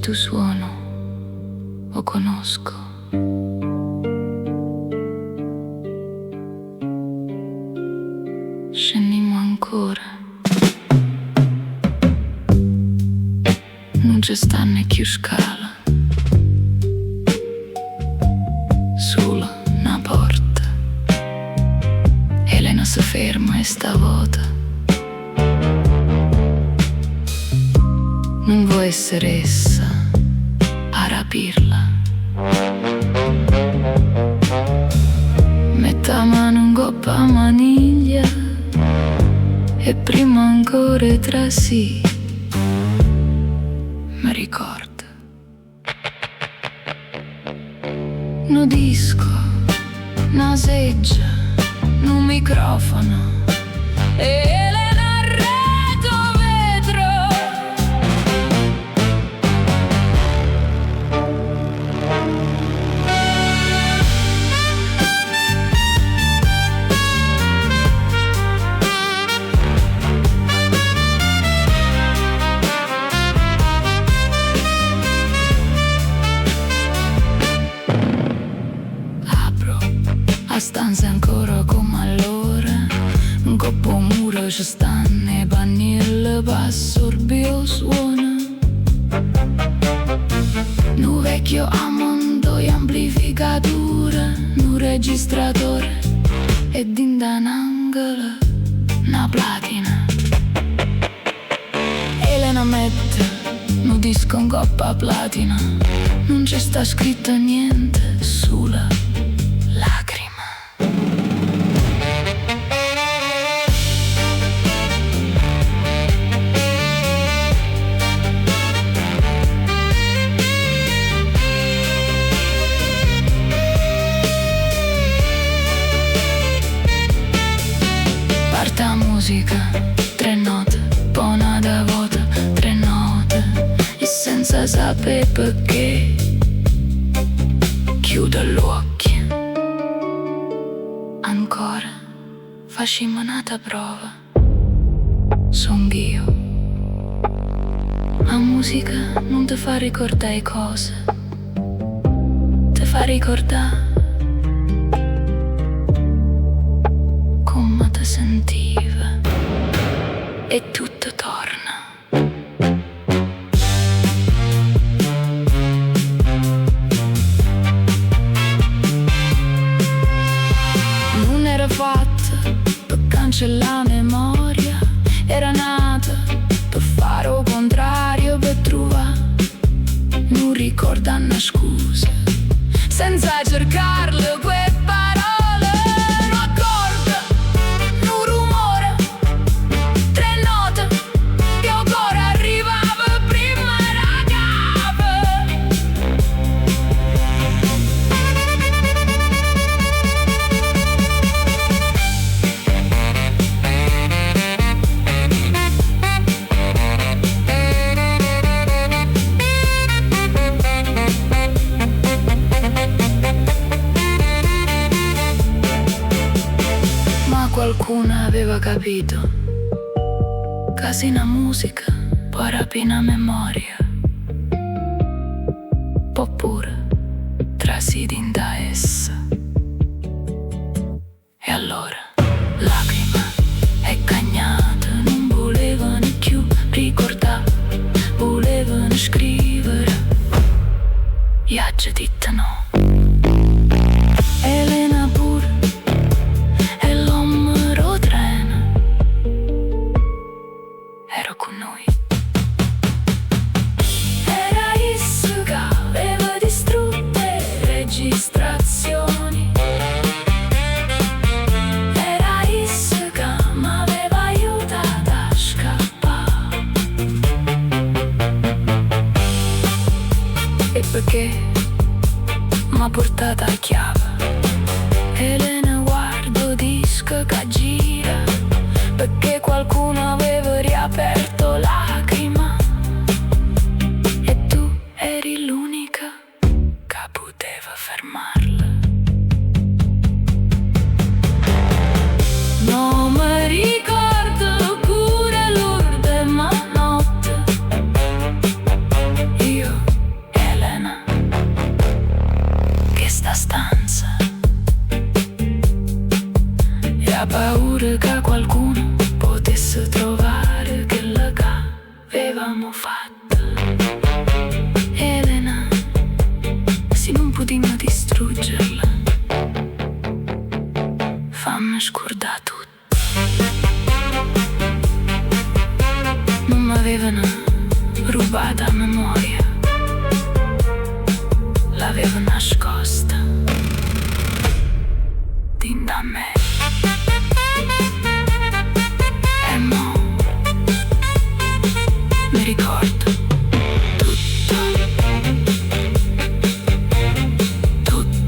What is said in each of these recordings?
questo suono lo conosco. Scendiamo ancora. Non ci stanno più scala, solo una porta. Elena si ferma e sta vuota. Non vuoi essere essa a rapirla. Metta mano in coppa a maniglia e prima ancora tra sì mi ricorda. No disco, una seggia, un microfono e Elena retro vetro. A stanza ancora come allora, un coppo muro ci stanno e pannelli passorbio suona. Nu vecchio Hammond e amplificatore, nu registratore e din da n'angolo una platina. Elena mette nu disco in coppa platina, non ci sta scritto niente sulla lacrima. Parta musica, tre note, buona da vuota, tre note, e senza sapere perché chiudo gli occhi. Ancora facciamo un'altra prova. Son io. La musica non ti fa ricordare cose, ti fa ricordare come ti sentiva e tutto torna. Non era fatta per cancellare la memoria, era nata per fare il contrario, per trovare non ricorda una scusa senza cercarle quelle parole. Un accordo, un rumore, tre note che ancora arrivava prima la cava. Qualcuno aveva capito che se una musica può rapire memoria, può pure trasidi da essa. E allora lacrima e cagnata non volevano più ricordare, volevano scrivere. Gli aggi dite no. Elena pure e l'omero treno ero con noi. Era isso che aveva distrutto le registrazioni. Era isso che m'aveva aiutato a scappare. E perché m'ha portata a chiave. Elena guardo disco che gira, perché qualcuno aveva riaperto lacrima e tu eri l'unica che poteva fermarla. Non mi ricordo pure l'ora ma notte io Pare che qualcuno potesse trovare quella che avevamo fatta. Elena, se non potremmo distruggerla, fammi scordare tutto. Non m'avevano rubata la memoria, l'avevo nascosta din da me. E mo mi ricordo tutto, tutto.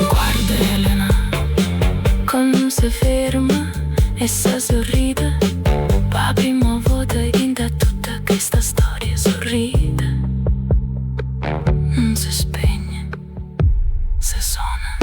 Guarda Elena, come si ferma e si sorride, per la prima volta in tutta questa storia sorride. Non si spegne, si suona.